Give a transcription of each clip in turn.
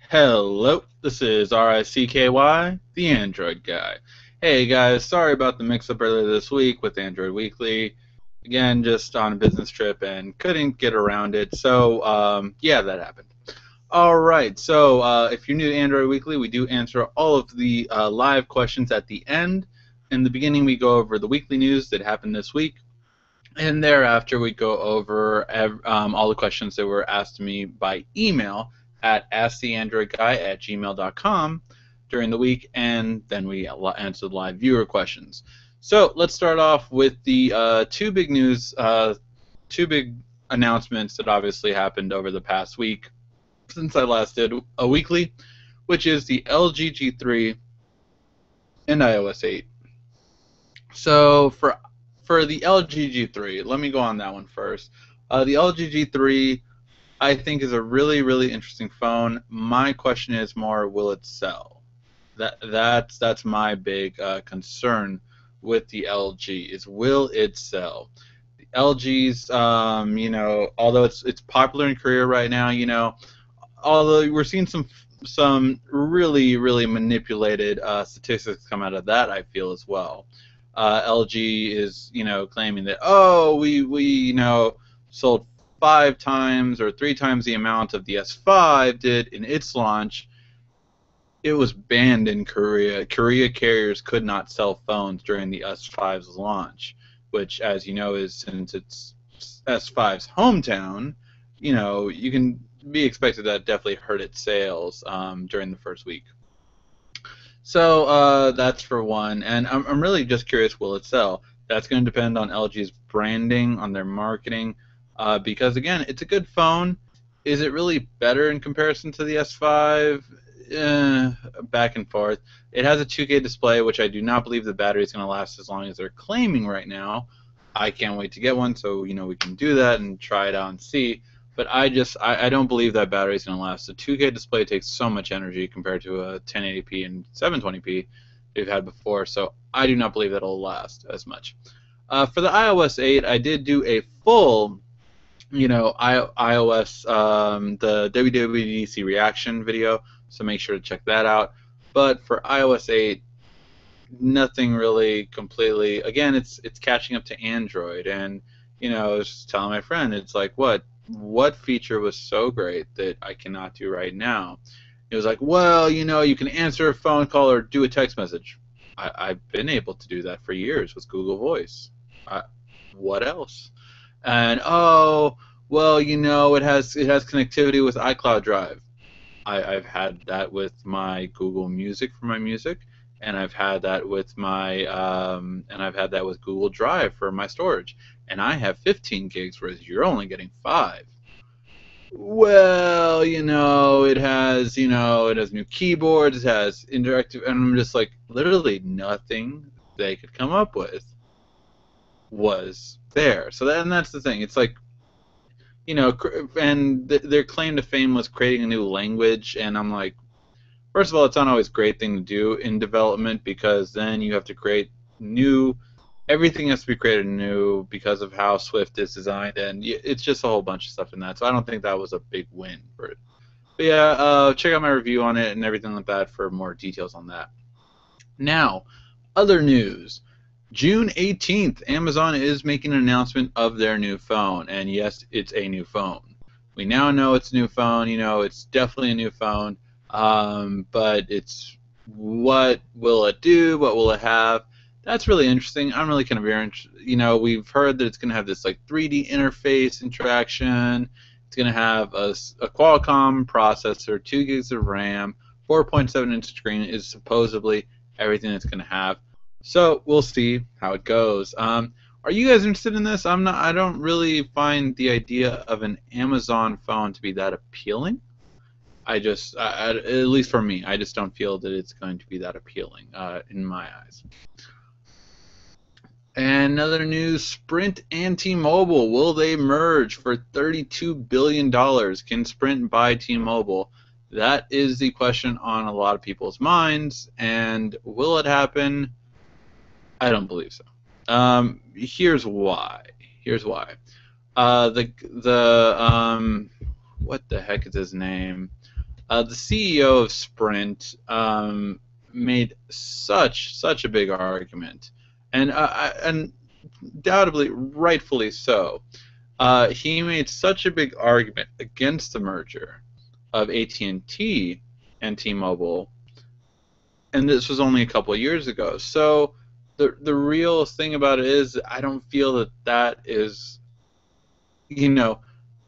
Hello, this is RICKY, the Android guy. Hey guys, sorry about the mix-up earlier this week with Android Weekly. Again, just on a business trip and couldn't get around it. So, yeah, that happened. All right, so if you're new to Android Weekly, we do answer all of the live questions at the end. In the beginning, we go over the weekly news that happened this week. And thereafter, we go over all the questions that were asked to me by email at asktheandroidguy@gmail.com during the week, and then we answer the live viewer questions. So let's start off with the two big announcements that obviously happened over the past week since I last did a weekly, which is the LG G3 and iOS 8. So for the LG G3, let me go on that one first. The LG G3, I think, is a really, really interesting phone. My question is more, will it sell? That's my big concern with the LG is, will it sell? The LG's, although it's popular in Korea right now, although we're seeing some really, really manipulated statistics come out of that, I feel as well. LG is, claiming that, oh, we sold 5 times or 3 times the amount of the S5 did in its launch. It was banned in Korea. Korea carriers could not sell phones during the S5's launch, which, as you know, is, since it's S5's hometown, you can be expected that definitely hurt its sales during the first week. So that's for one, and I'm really just curious, will it sell? That's going to depend on LG's branding, on their marketing, because again, it's a good phone. Is it really better in comparison to the S5? Back and forth. It has a 2K display, which I do not believe the battery is going to last as long as they're claiming right now. I can't wait to get one, so we can do that and try it out and see. But I don't believe that battery is going to last. The 2K display takes so much energy compared to a 1080p and 720p we've had before, so I do not believe that it'll last as much. For the iOS 8, I did do a full, iOS, the WWDC reaction video, so make sure to check that out. But for iOS 8, nothing really completely. Again, it's catching up to Android, and I was just telling my friend, it's like, what feature was so great that I cannot do right now? It was like, well, you can answer a phone call or do a text message. I've been able to do that for years with Google Voice. What else? And oh, well, it has connectivity with iCloud Drive. I've had that with my Google Music for my music, and I've had that with Google Drive for my storage, and I have 15 gigs, whereas you're only getting 5. Well, it has new keyboards, it has interactive, and I'm just like, literally nothing they could come up with was there. So that's the thing. It's like, and their claim to fame was creating a new language, and I'm like, first of all, it's not always a great thing to do in development, because then you have to create everything has to be created new because of how Swift is designed, and it's just a whole bunch of stuff in that. So I don't think that was a big win for it. But yeah, check out my review on it and everything like that for more details on that. Now, other news. June 18th, Amazon is making an announcement of their new phone, and yes, it's a new phone. We now know it's a new phone. It's definitely a new phone, but it's, what will it do? What will it have? That's really interesting. I'm really kind of very interested. We've heard that it's going to have this like 3D interface interaction. It's going to have a Qualcomm processor, 2 gigs of RAM, 4.7-inch screen is supposedly everything it's going to have. So we'll see how it goes. Are you guys interested in this? I'm not. I don't really find the idea of an Amazon phone to be that appealing. At least for me, I just don't feel that it's going to be that appealing in my eyes. And another news, Sprint and T-Mobile, will they merge for $32 billion? Can Sprint buy T-Mobile? That is the question on a lot of people's minds, and will it happen? I don't believe so. Here's why. What the heck is his name? The CEO of Sprint made such a big argument, and undoubtedly rightfully so. He made such a big argument against the merger of AT&T and T-Mobile, and this was only a couple of years ago. So the real thing about it is, I don't feel that is, the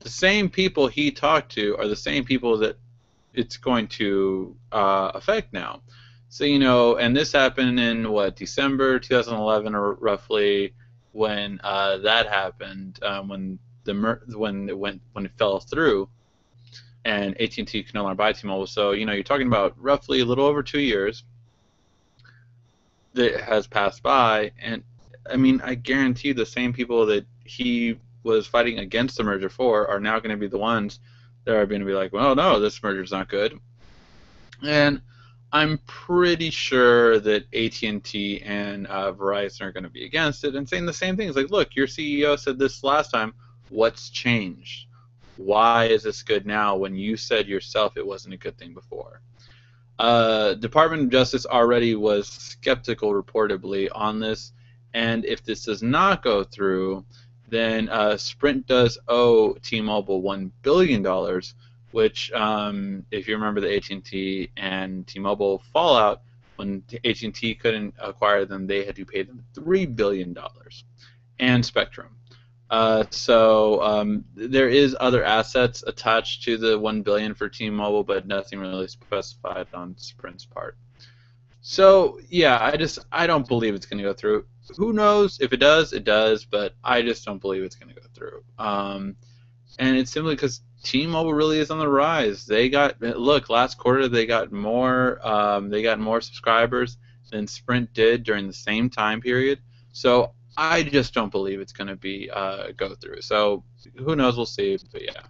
same people he talked to are the same people that it's going to affect now. So, and this happened in December 2011 or roughly, when that happened, when it fell through, and AT&T could no longer buy T-Mobile. So, you're talking about roughly a little over 2 years that has passed by, and I mean, I guarantee the same people that he was fighting against the merger for are now going to be the ones that are going to be like, well, no, this merger's not good. And I'm pretty sure that AT&T and Verizon are going to be against it and saying the same things. Like, look, your CEO said this last time. What's changed? Why is this good now when you said yourself it wasn't a good thing before? Department of Justice already was skeptical, reportedly, on this. And if this does not go through, then Sprint does owe T-Mobile $1 billion, which, if you remember the AT&T and T-Mobile fallout, when AT&T couldn't acquire them, they had to pay them $3 billion and Spectrum. So there is other assets attached to the $1 billion for T-Mobile, but nothing really specified on Sprint's part. So yeah, I don't believe it's going to go through. Who knows? If it does, it does, but I just don't believe it's going to go through. And it's simply because T-Mobile really is on the rise. Look, last quarter they got more subscribers than Sprint did during the same time period. So I just don't believe it's going to be go through. So who knows? We'll see. But yeah.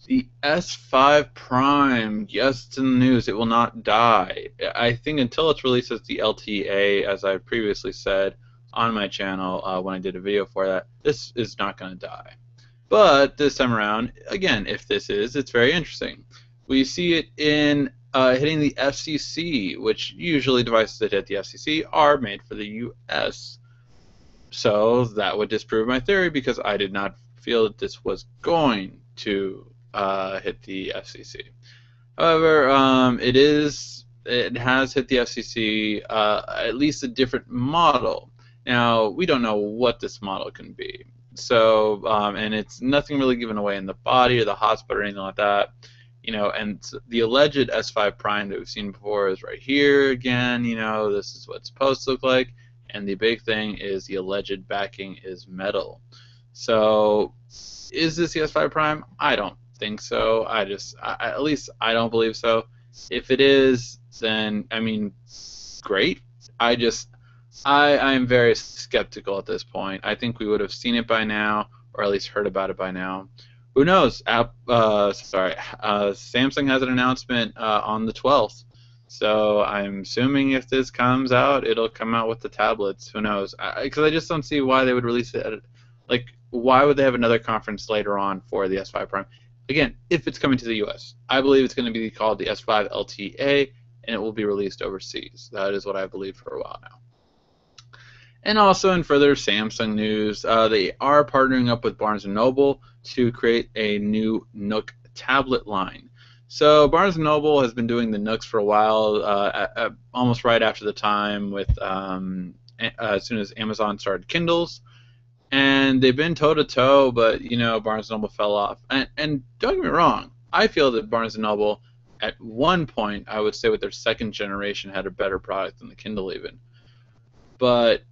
The S5 Prime, yes, it's in the news. It will not die. I think until it's released as the LTA, as I previously said on my channel when I did a video for that, this is not going to die. But this time around, again, if this is, it's very interesting. We see it in hitting the FCC, which usually devices that hit the FCC are made for the US. So that would disprove my theory, because I did not feel that this was going to hit the FCC. However, it has hit the FCC, at least a different model. Now, we don't know what this model can be. So, and it's nothing really given away in the body or the hotspot or anything like that. And the alleged S5 Prime that we've seen before is right here again. This is what it's supposed to look like. And the big thing is the alleged backing is metal. So, is this the S5 Prime? I don't think so. At least I don't believe so. If it is, then, I mean, great. I'm very skeptical at this point. I think we would have seen it by now, or at least heard about it by now. Who knows? Samsung has an announcement on the 12th. So I'm assuming if this comes out, it'll come out with the tablets. Who knows? Because I just don't see why they would release it. Why would they have another conference later on for the S5 Prime? Again, if it's coming to the US, I believe it's going to be called the S5 LTA, and it will be released overseas. That is what I believe for a while now. And also in further Samsung news, they are partnering up with Barnes & Noble to create a new Nook tablet line. So Barnes & Noble has been doing the Nooks for a while, almost right after the time with as soon as Amazon started Kindles. And they've been toe-to-toe, but, Barnes & Noble fell off. And don't get me wrong, I feel that Barnes & Noble, at one point, I would say with their second generation, had a better product than the Kindle even. But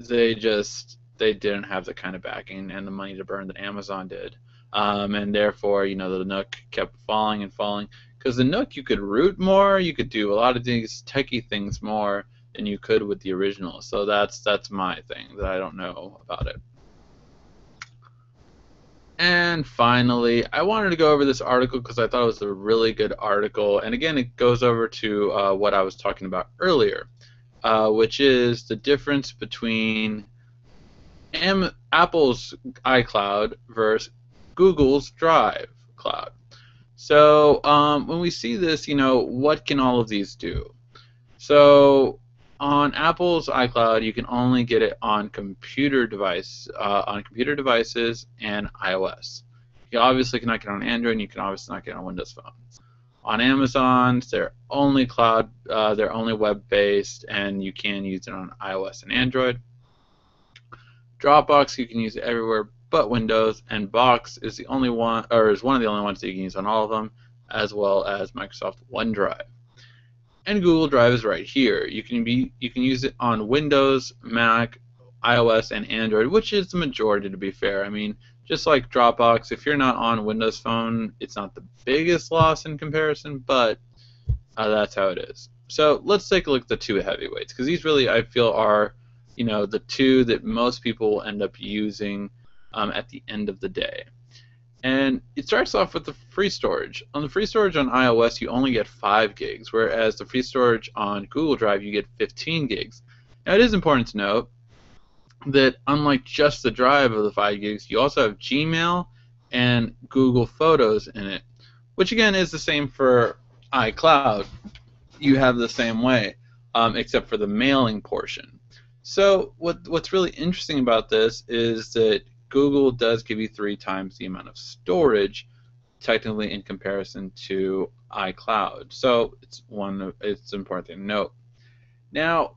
they didn't have the kind of backing and the money to burn that Amazon did. And therefore, the Nook kept falling and falling. Because the Nook, you could root more, you could do a lot of these techie things more than you could with the original. So that's my thing, that I don't know about it. And finally, I wanted to go over this article because I thought it was a really good article. And again, it goes over to what I was talking about earlier, which is the difference between Apple's iCloud versus Google's Drive Cloud. So when we see this, what can all of these do? So on Apple's iCloud, you can only get it on computer devices and iOS. You obviously cannot get it on Android, and you can obviously not get it on Windows Phone. On Amazon, they're only they're only web-based, and you can use it on iOS and Android. Dropbox, you can use it everywhere but Windows, and Box is the only one, or is one of the only ones that you can use on all of them, as well as Microsoft OneDrive. And Google Drive is right here. You can use it on Windows, Mac, iOS, and Android, which is the majority, to be fair. I mean, just like Dropbox, if you're not on Windows Phone, it's not the biggest loss in comparison, but that's how it is. So let's take a look at the two heavyweights, because these really, I feel, are the two that most people will end up using at the end of the day. And it starts off with the free storage. On the free storage on iOS, you only get 5 gigs, whereas the free storage on Google Drive, you get 15 gigs. Now, it is important to note that unlike just the drive of the 5 gigs, you also have Gmail and Google Photos in it, which again is the same for iCloud. You have the same way, except for the mailing portion. So what's really interesting about this is that Google does give you 3 times the amount of storage, technically, in comparison to iCloud. So it's an important thing to note. Now,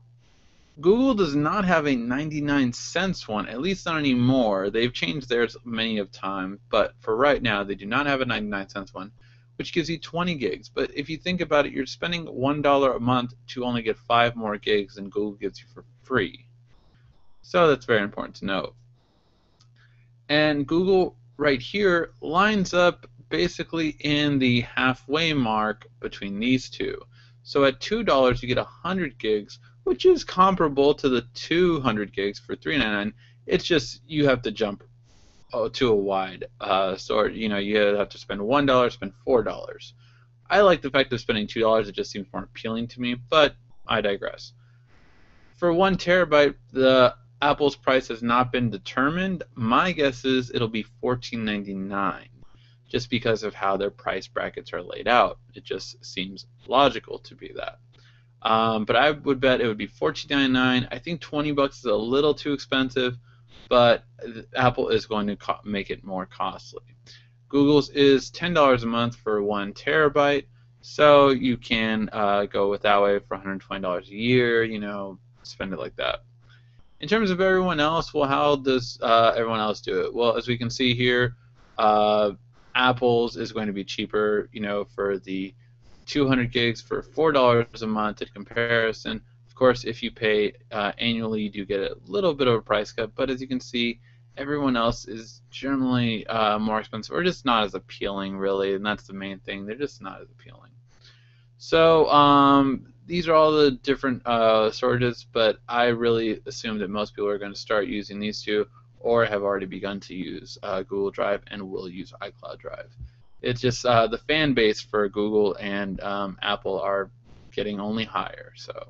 Google does not have a 99 cents one, at least not anymore. They've changed theirs many of time, but for right now, they do not have a 99 cents one, which gives you 20 gigs. But if you think about it, you're spending $1 a month to only get 5 more gigs than Google gives you for free. So that's very important to note. And Google right here lines up basically in the halfway mark between these two. So at $2 you get 100 gigs, which is comparable to the 200 gigs for $3.99. It's just you have to jump to a wide sort. You have to spend $1, spend $4. I like the fact of spending $2. It just seems more appealing to me, but I digress. For 1 terabyte, the Apple's price has not been determined. My guess is it'll be $14.99, just because of how their price brackets are laid out. It just seems logical to be that. But I would bet it would be $14.99. I think $20 is a little too expensive, but Apple is going to make it more costly. Google's is $10 a month for 1 terabyte, so you can go with that way for $120 a year. Spend it like that. In terms of everyone else, well, how does everyone else do it? Well, as we can see here, Apple's is going to be cheaper, for the 200 gigs for $4 a month in comparison. Of course, if you pay annually, you do get a little bit of a price cut, but as you can see, everyone else is generally more expensive, or just not as appealing, really, and that's the main thing. They're just not as appealing. So these are all the different storages, but I really assume that most people are going to start using these two, or have already begun to use Google Drive and will use iCloud Drive. It's just the fan base for Google and Apple are getting only higher, so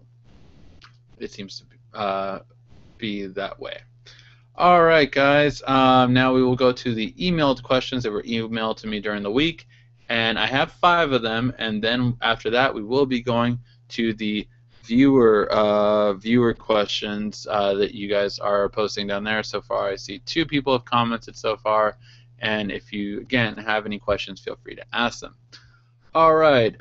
it seems to be that way. All right, guys. Now we will go to the emailed questions that were emailed to me during the week, and I have 5 of them. And then after that, we will be going to the viewer questions that you guys are posting down there. So far, I see 2 people have commented so far. And if you, again, have any questions, feel free to ask them. All right.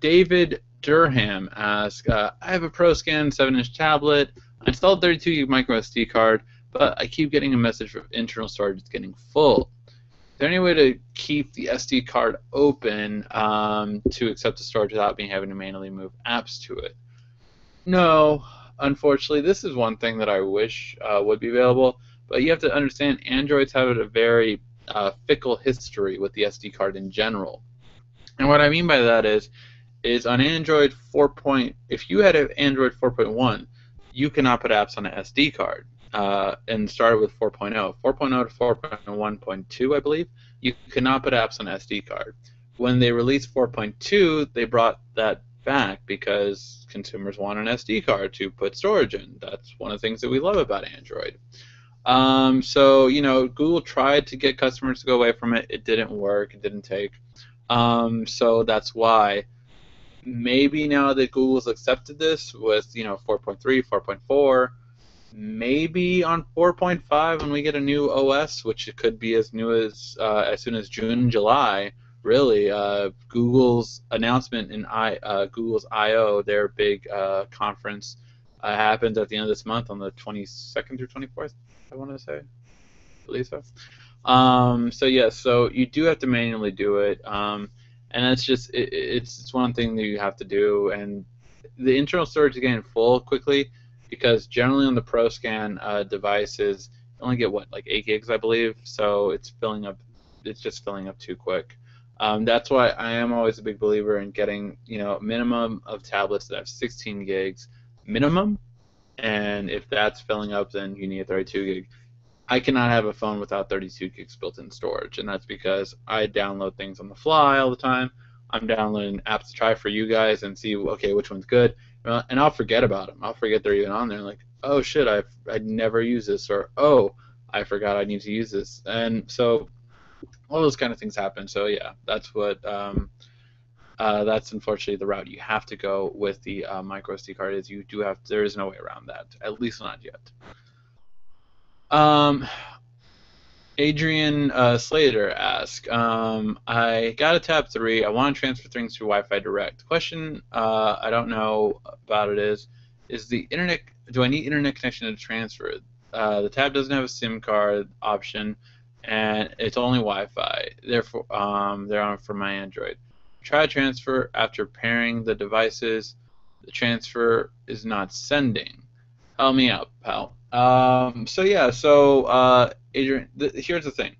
David Durham asks, I have a ProScan 7-inch tablet. I installed 32 gig micro SD card, but I keep getting a message from internal storage is getting full. Is there any way to keep the SD card open to accept the storage without me having to manually move apps to it? No, unfortunately. This is one thing that I wish would be available, but you have to understand Androids have a very fickle history with the SD card in general. And what I mean by that is on Android 4. If you had an Android 4.1, you cannot put apps on an SD card. And started with 4.0. 4.0 to 4.1.2, I believe, you cannot put apps on an SD card. When they released 4.2, they brought that back because consumers want an SD card to put storage in. That's one of the things that we love about Android. So, Google tried to get customers to go away from it. It didn't work. It didn't take. So that's why. Maybe now that Google's accepted this with 4.3, 4.4, maybe on 4.5 when we get a new OS, which it could be as new as soon as June, July. Really, Google's announcement in Google's I/O, their big conference, happens at the end of this month on the 22nd through 24th. I want to say, I believe so. So yeah, so you do have to manually do it, and that's just it's one thing that you have to do, and the internal storage is getting full quickly because generally on the ProScan devices you only get like 8 gigs, I believe, so it's filling up. It's just filling up too quick. That's why I am always a big believer in getting a minimum of tablets that have 16 gigs minimum, and if that's filling up, then you need a 32 gig. I cannot have a phone without 32 gigs built-in storage, and that's because I download things on the fly all the time. I'm downloading apps to try for you guys and see, okay, which one's good, and I'll forget about them. I'll forget they're even on there. Like, oh shit, I'd never use this, or oh, I forgot I need to use this, and so all those kind of things happen. So yeah, that's what that's unfortunately the route you have to go with the micro SD card. Is you do have there is no way around that, at least not yet. Adrian Slater asks, I got a Tab 3. I want to transfer things through Wi-Fi Direct. The question I don't know about it is the internet? Do I need internet connection to transfer it? The Tab doesn't have a SIM card option, and it's only Wi-Fi. Therefore, they're on for my Android. Try to transfer after pairing the devices. The transfer is not sending. Help me out, pal. Adrian, here's the thing.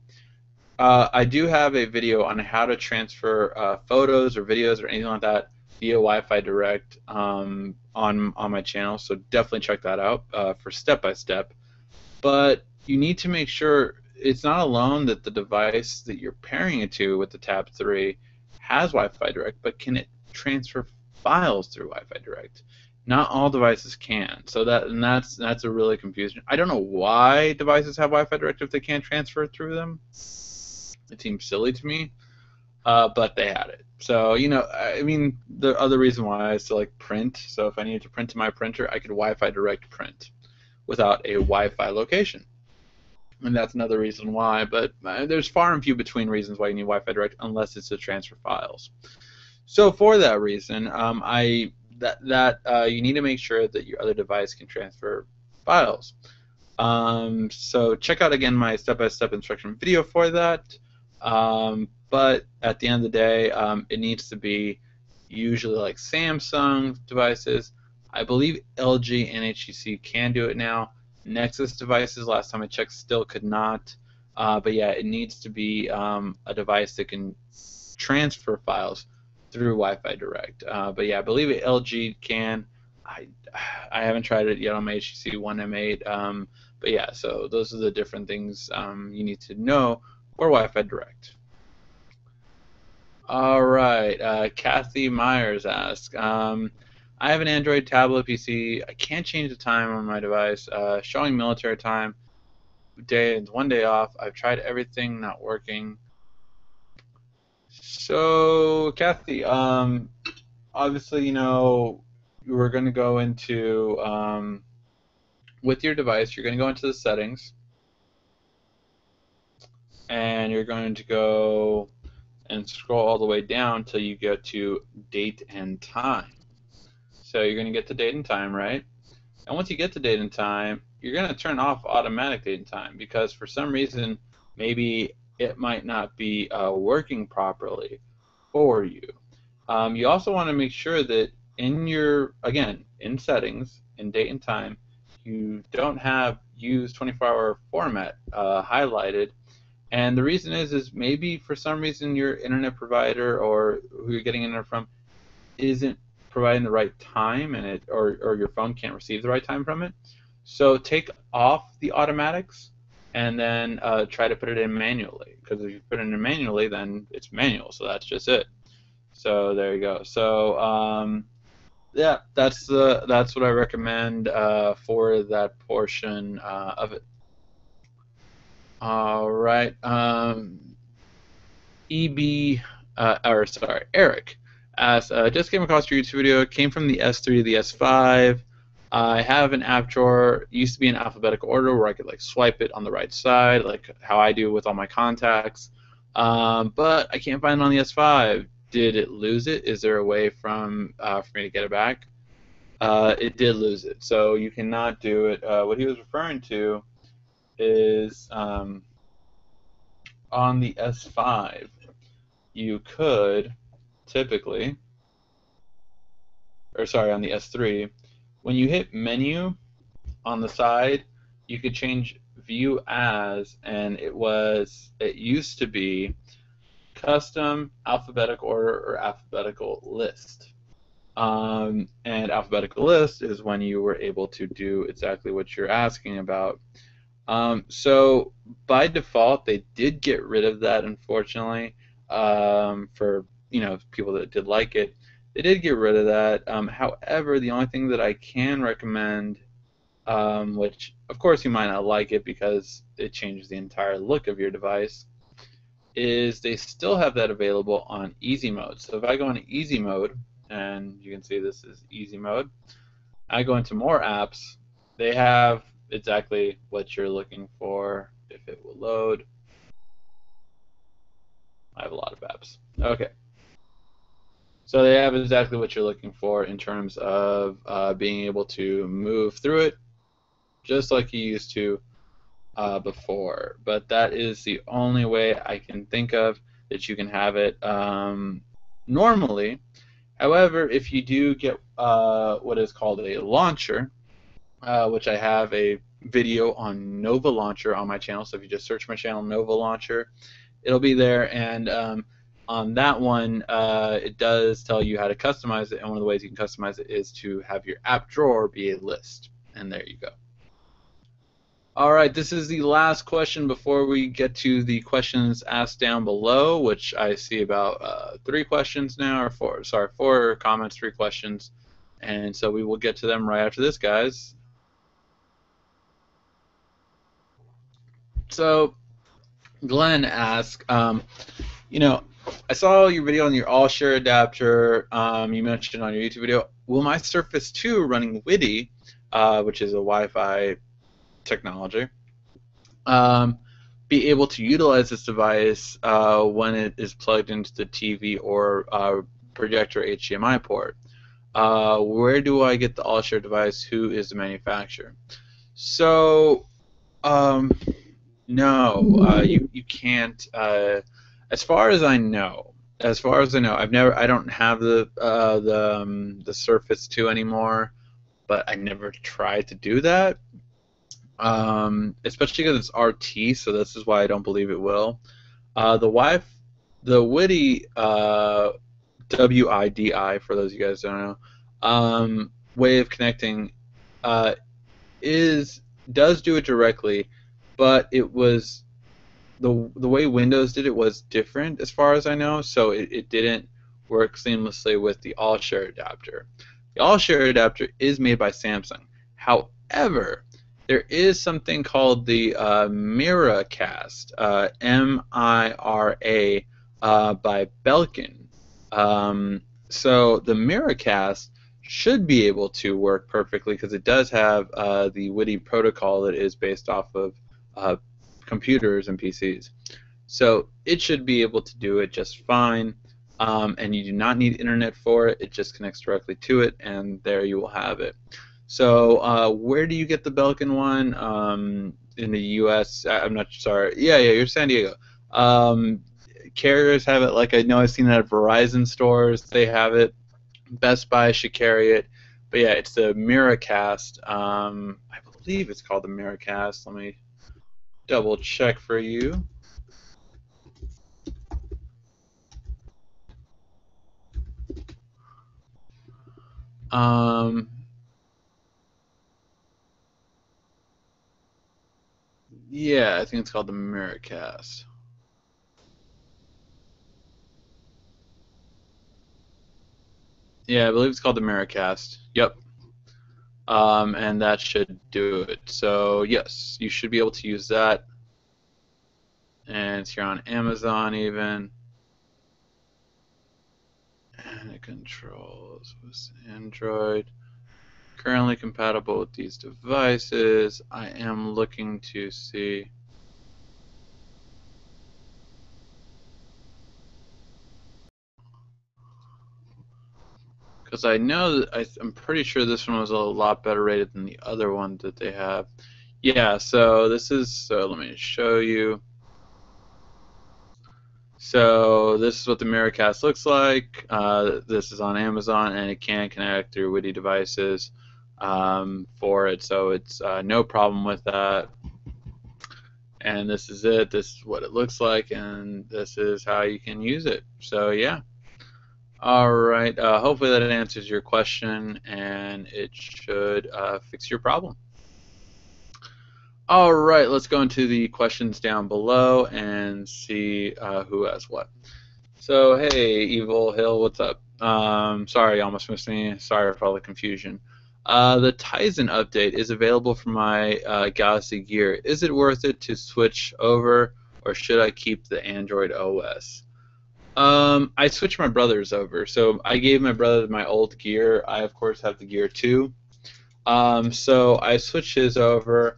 I do have a video on how to transfer photos or videos or anything like that via Wi-Fi Direct on my channel, so definitely check that out for step-by-step. But you need to make sure it's not alone that the device that you're pairing it to with the Tab 3 has Wi-Fi Direct, but can it transfer files through Wi-Fi Direct? Not all devices can, so that's a really confusing. I don't know why devices have Wi-Fi Direct if they can't transfer through them. It seems silly to me, but they had it. So I mean, the other reason why is to like print. So if I needed to print to my printer, I could Wi-Fi Direct print without a Wi-Fi location, and that's another reason why. But there's far and few between reasons why you need Wi-Fi Direct unless it's to transfer files. So for that reason, you need to make sure that your other device can transfer files. So check out again my step-by-step instruction video for that. But at the end of the day, it needs to be usually like Samsung devices. I believe LG and HTC can do it now. Nexus devices, last time I checked, still could not. But yeah, it needs to be a device that can transfer files through Wi-Fi Direct. But yeah, I believe LG can. I haven't tried it yet on my HTC One M8. But yeah, so those are the different things you need to know for Wi-Fi Direct. All right, Kathy Myers asks, I have an Android tablet PC. I can't change the time on my device. Showing military time. One day off. I've tried everything, not working. So, Kathy, obviously, we're going to go into, with your device, you're going to go into the settings, and you're going to go and scroll all the way down till you get to date and time. So you're going to get to date and time, right? And once you get to date and time, you're going to turn off automatic date and time because for some reason, maybe it might not be working properly for you. You also want to make sure that in settings, in date and time, you don't have use 24-hour format highlighted. And the reason is maybe for some reason your internet provider or who you're getting internet from isn't providing the right time or your phone can't receive the right time from it. So take off the automatics and then try to put it in manually, because if you put it in manually, then it's manual, so that's just it. So there you go. So yeah, that's what I recommend for that portion of it. All right, EB or sorry, Eric asked, just came across your YouTube video. It came from the S3 to the S5. I have an app drawer. It used to be in alphabetical order where I could like swipe it on the right side, like how I do with all my contacts. But I can't find it on the S5. Did it lose it? Is there a way for me to get it back? It did lose it, so you cannot do it. What he was referring to is on the S5, you could typically, or sorry, on the S3, when you hit menu on the side, you could change view as, and it used to be custom alphabetical order or alphabetical list. And alphabetical list is when you were able to do exactly what you're asking about. So by default, they did get rid of that, unfortunately, for people that did like it. They did get rid of that. However, the only thing that I can recommend, which of course you might not like it because it changes the entire look of your device, is they still have that available on easy mode. So if I go into easy mode, and you can see this is easy mode, I go into more apps, they have exactly what you're looking for. If it will load, I have a lot of apps. Okay. So they have exactly what you're looking for in terms of being able to move through it just like you used to before. But that is the only way I can think of that you can have it normally. However, if you do get what is called a launcher, which I have a video on Nova Launcher on my channel, so if you just search my channel, Nova Launcher, it'll be there, and on that one, it does tell you how to customize it, and one of the ways you can customize it is to have your app drawer be a list, and there you go. Alright, this is the last question before we get to the questions asked down below, which I see about 3 questions now, or 4 comments, 3 questions, and so we will get to them right after this, guys. So, Glenn asked, I saw your video on your all-share adapter. You mentioned on your YouTube video, will my Surface 2 running WiDi, which is a Wi-Fi technology, be able to utilize this device when it is plugged into the TV or projector HDMI port? Where do I get the all-share device? Who is the manufacturer? So, no, you can't. As far as I know, I don't have the Surface 2 anymore, but I never tried to do that. Especially because it's RT, so this is why I don't believe it will. The WiDi, WIDI, for those of you guys who don't know, way of connecting does do it directly, but it was the way Windows did it was different as far as I know, so it didn't work seamlessly with the all-share adapter. The all-share adapter is made by Samsung. However, there is something called the Miracast, M-I-R-A, by Belkin. So the Miracast should be able to work perfectly because it does have the WiDi protocol that is based off of computers and PCs. So it should be able to do it just fine, and you do not need internet for it. It just connects directly to it, and there you will have it. So where do you get the Belkin one? In the U.S., I'm not sorry. Yeah, you're San Diego. Carriers have it. Like I know I've seen it at Verizon stores. They have it. Best Buy should carry it. But yeah, it's the Miracast. I believe it's called the Miracast. Let me double check for you. Yeah, I think it's called the Miracast. Yeah, I believe it's called the Miracast. Yep. And that should do it. So yes, you should be able to use that. And it's here on Amazon even. And it controls with Android. Currently compatible with these devices. I am looking to see. Because I know that I'm pretty sure this one was a lot better rated than the other one that they have. Yeah, so this is, so let me show you. So this is what the Miracast looks like. This is on Amazon, and it can connect through WiFi devices for it, so it's no problem with that. And this is it. This is what it looks like, and this is how you can use it. So yeah. All right. Hopefully that answers your question, and it should fix your problem. All right. Let's go into the questions down below and see who has what. So, hey, Evil Hill, what's up? Sorry, you almost missed me. Sorry for all the confusion. The Tizen update is available for my Galaxy Gear. Is it worth it to switch over, or should I keep the Android OS? I switched my brothers over. So I gave my brother my old Gear. I, of course, have the Gear 2. So I switched his over.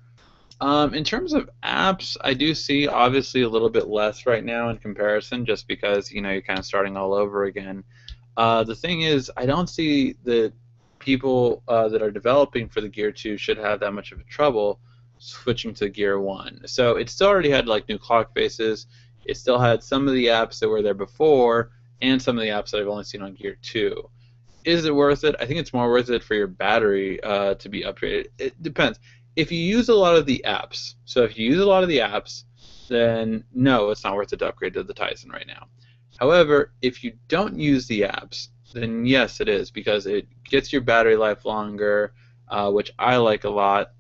In terms of apps, I do see obviously a little bit less right now in comparison, just because you're kind of starting all over again. The thing is, I don't see that people that are developing for the Gear 2 should have that much of a trouble switching to Gear 1. So it still already had like new clock faces. It still had some of the apps that were there before, and some of the apps that I've only seen on Gear 2. Is it worth it? I think it's more worth it for your battery to be upgraded. It depends. If you use a lot of the apps, so if you use a lot of the apps, then no, it's not worth it to upgrade to the Tizen right now. However, if you don't use the apps, then yes, it is, because it gets your battery life longer, which I like a lot,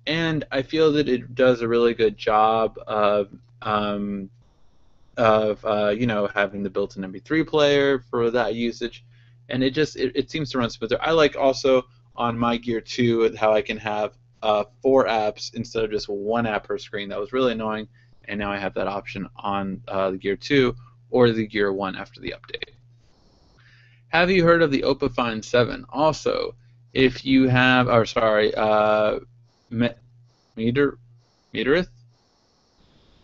and I feel that it does a really good job of having the built-in MP3 player for that usage, and it seems to run smoother. I like also on my Gear 2 how I can have 4 apps instead of just 1 app per screen. That was really annoying, and now I have that option on the Gear 2 or the Gear 1 after the update. Have you heard of the Oppo Find 7? Also, if you have, or sorry, Meterith?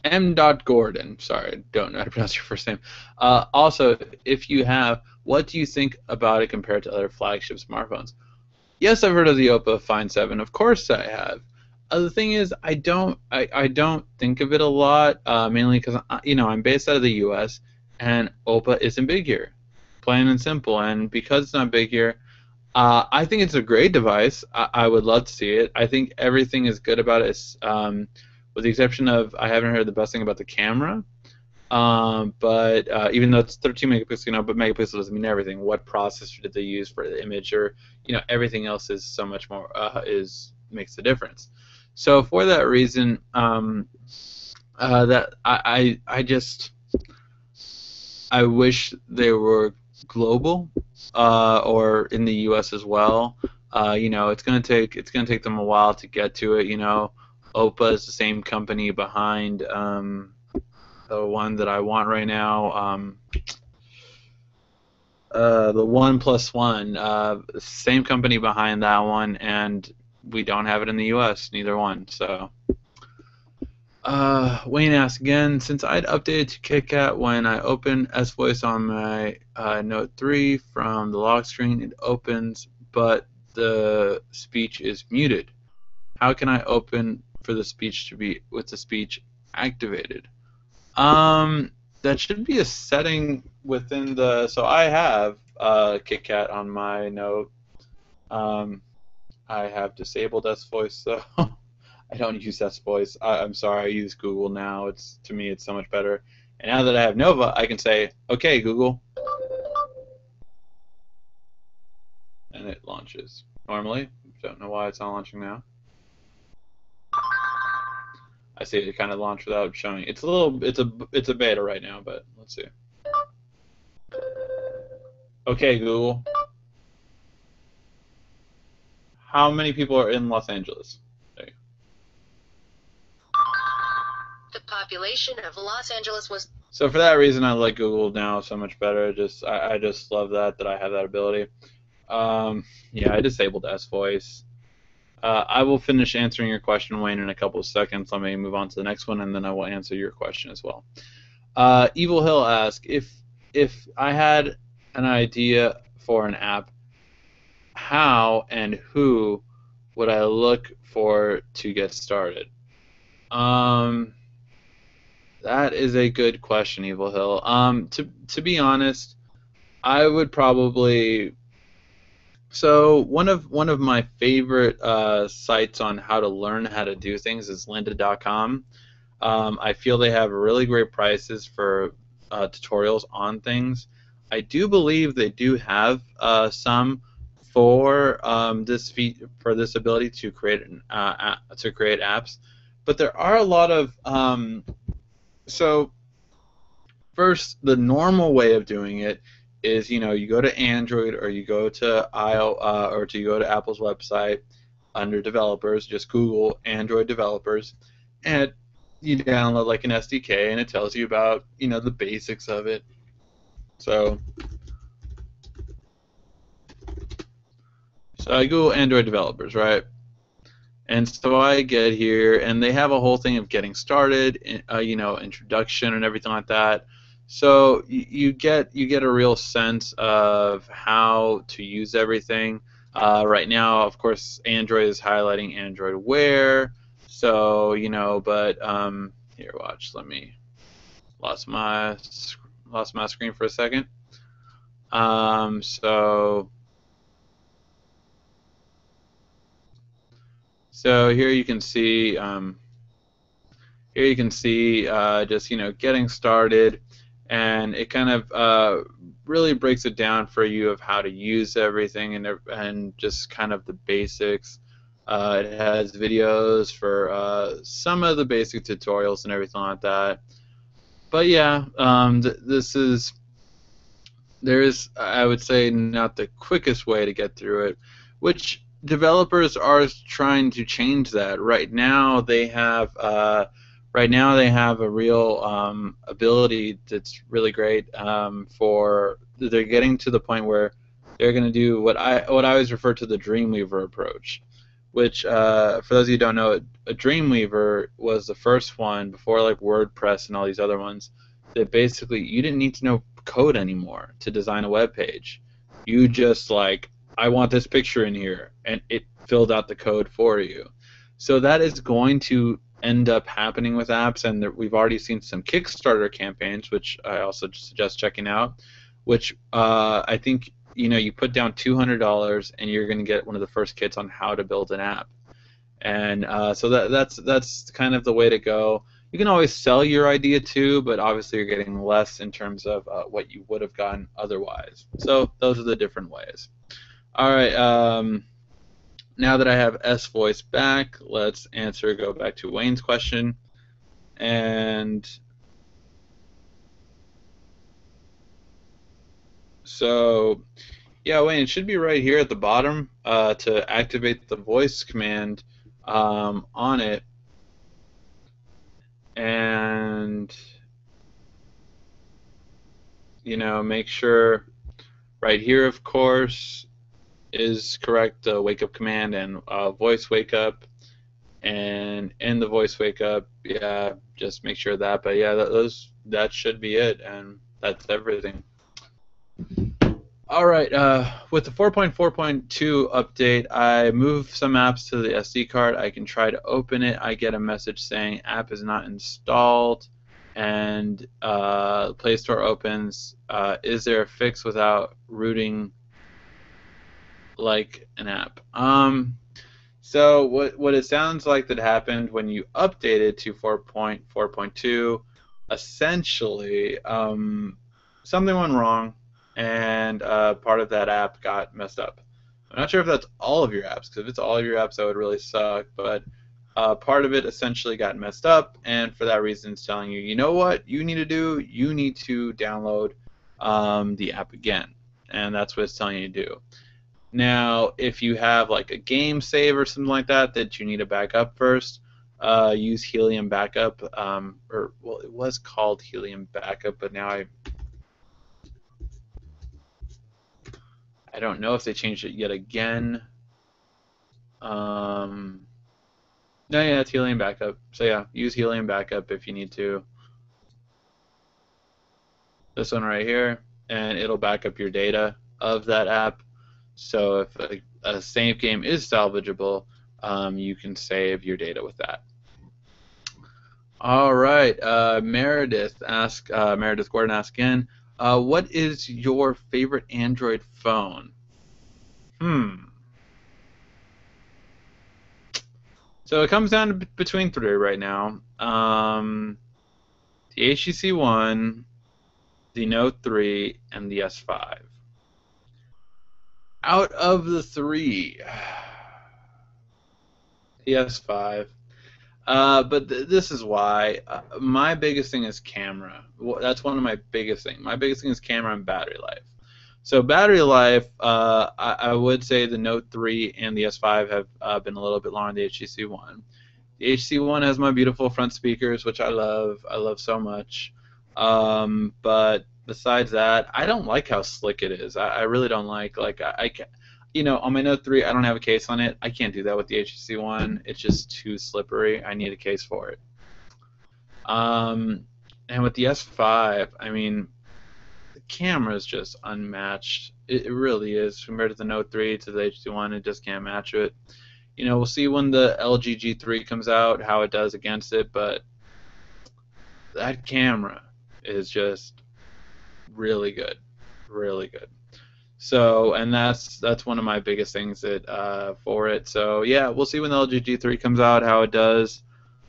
M. Gordon. Sorry, I don't know how to pronounce your first name. Also, if you have, what do you think about it compared to other flagship smartphones? Yes, I've heard of the Oppo Find 7. Of course I have. The thing is, I don't think of it a lot, mainly because I'm based out of the U.S. and Oppo isn't big here, plain and simple. And because it's not big here, I think it's a great device. I would love to see it. I think everything is good about it, with the exception of I haven't heard the best thing about the camera. But even though it's 13 megapixels, but megapixel doesn't mean everything. What processor did they use for the image, or everything else is so much more makes a difference. So for that reason, that I wish they were global, or in the U.S. as well. It's gonna take them a while to get to it. Oppo is the same company behind the one that I want right now, the OnePlus One, same company behind that one, and we don't have it in the U.S. Neither one. So, Wayne asks again, since I'd updated to KitKat when I open S-Voice on my Note 3 from the lock screen, it opens, but the speech is muted. How can I open for the speech to be with the speech activated? That should be a setting within the. So I have KitKat on my Note. I have disabled S-Voice, so I don't use S-Voice. I'm sorry, I use Google now. To me, it's so much better. And now that I have Nova, I can say, "Okay, Google," and it launches normally. Don't know why it's not launching now. I see it kind of launched without showing. It's a beta right now, but let's see. Okay, Google. How many people are in Los Angeles? The population of Los Angeles was So for that reason, I like Google now so much better. I just love that I have that ability. Yeah, I disabled S Voice. I will finish answering your question, Wayne, in a couple of seconds. Let me move on to the next one, and then I will answer your question as well. Evil Hill asks, if I had an idea for an app, how and who would I look for to get started? Um, that is a good question, Evil Hill. To be honest, I would probably. So one of my favorite sites on how to learn how to do things is lynda.com. I feel they have really great prices for tutorials on things. I do believe they do have some for for this ability to create to create apps, but there are a lot of so first, the normal way of doing it is, you go to Android or you go to you go to Apple's website under developers, just Google Android developers, and you download like an SDK, and it tells you about, the basics of it. So I Google Android developers, right? And so I get here, and they have a whole thing of getting started, introduction and everything like that. So you get a real sense of how to use everything. Right now, of course, Android is highlighting Android Wear. So but here, watch. Let me lost my screen for a second. So here you can see just getting started, and it kind of really breaks it down for you of how to use everything and just kind of the basics. It has videos for some of the basic tutorials and everything like that. But yeah, there is, I would say, not the quickest way to get through it, which developers are trying to change that. Right now they have a real ability that's really great. They're getting to the point where they're going to do what I always refer to the Dreamweaver approach, which for those of you who don't know, a Dreamweaver was the first one before like WordPress and all these other ones that basically you didn't need to know code anymore to design a web page. You just I want this picture in here, and it filled out the code for you. So that is going to end up happening with apps, and we've already seen some Kickstarter campaigns, which I also suggest checking out, which I think you put down $200 and you're going to get one of the first kits on how to build an app. And so that's kind of the way to go. You can always sell your idea too, but obviously you're getting less in terms of what you would have gotten otherwise. So those are the different ways. All right. Now that I have S Voice back, let's go back to Wayne's question. And so, yeah, Wayne, it should be right here at the bottom to activate the voice command on it. And make sure right here, of course, is correct wake up command and voice wake up, and in the voice wake up, yeah, just make sure that. But yeah, that should be it, and that's everything. All right, with the 4.4.2 update, I move some apps to the SD card. I can try to open it. I get a message saying app is not installed, and Play Store opens. Is there a fix without rooting like an app? So what it sounds like that happened when you updated to 4.4.2, essentially something went wrong, and part of that app got messed up. I'm not sure if that's all of your apps, because if it's all of your apps, that would really suck, but part of it essentially got messed up, and for that reason it's telling you, you know what you need to do? You need to download the app again, and that's what it's telling you to do. Now, if you have like a game save or something like that you need to back up first, use Helium Backup, or well, it was called Helium Backup, but now I don't know if they changed it yet again. No, yeah, it's Helium Backup. So yeah, use Helium Backup if you need to. This one right here, and it'll back up your data of that app. So if a save game is salvageable, you can save your data with that. All right, Meredith Gordon asks again, what is your favorite Android phone? So it comes down to between three right now. The HTC One, the Note 3, and the S5. Out of the three, the S5. But this is why. My biggest thing is camera. That's one of my biggest things. My biggest thing is camera and battery life. So battery life, I would say the Note 3 and the S5 have been a little bit longer than the HTC One. The HTC One has my beautiful front speakers, which I love. I love so much. But besides that, I don't like how slick it is. I really don't like I can, on my Note 3, I don't have a case on it. I can't do that with the HTC One. It's just too slippery. I need a case for it. And with the S5, I mean, the camera is just unmatched. It really is. Compared to the Note 3 to the HTC One, it just can't match it. We'll see when the LG G3 comes out how it does against it, but that camera is just really good, really good. So, and that's one of my biggest things for it. So yeah, we'll see when the LG G3 comes out how it does.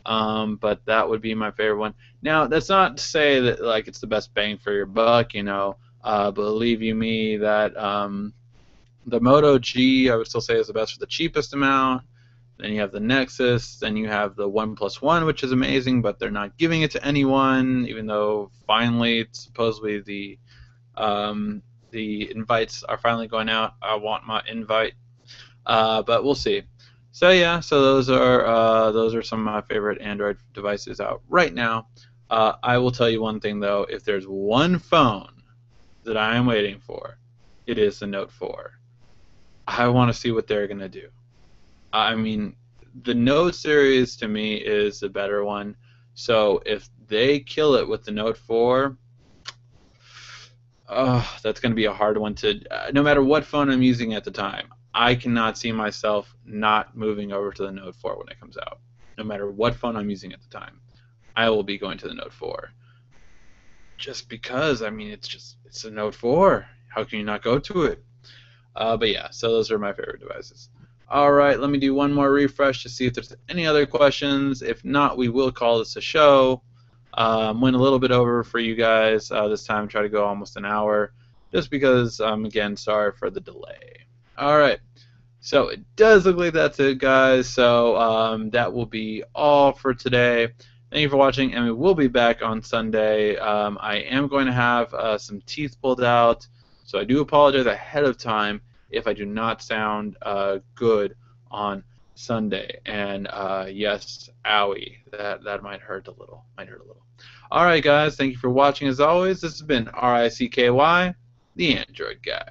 But that would be my favorite one. Now, that's not to say that it's the best bang for your buck. Believe you me, that the Moto G I would still say is the best for the cheapest amount. Then you have the Nexus. Then you have the OnePlus One, which is amazing, but they're not giving it to anyone, even though finally supposedly the invites are finally going out. I want my invite, but we'll see. So yeah, so those are some of my favorite Android devices out right now. I will tell you one thing though: if there's one phone that I am waiting for, it is the Note 4. I want to see what they're gonna do. I mean, the Note series to me is the better one. So if they kill it with the Note 4. That's going to be a hard one to. No matter what phone I'm using at the time, I cannot see myself not moving over to the Note 4 when it comes out. No matter what phone I'm using at the time, I will be going to the Note 4. Just because, I mean, it's the Note 4. How can you not go to it? But yeah, so those are my favorite devices. All right, let me do one more refresh to see if there's any other questions. If not, we will call this a show. Went a little bit over for you guys this time. Try to go almost an hour, just because again, sorry for the delay. All right, so it does look like that's it, guys. So that will be all for today. Thank you for watching, and we will be back on Sunday. I am going to have some teeth pulled out, so I do apologize ahead of time if I do not sound good on Sunday. And yes, owie, that might hurt a little. All right, guys, thank you for watching. As always, this has been RICKY, the Android Guy.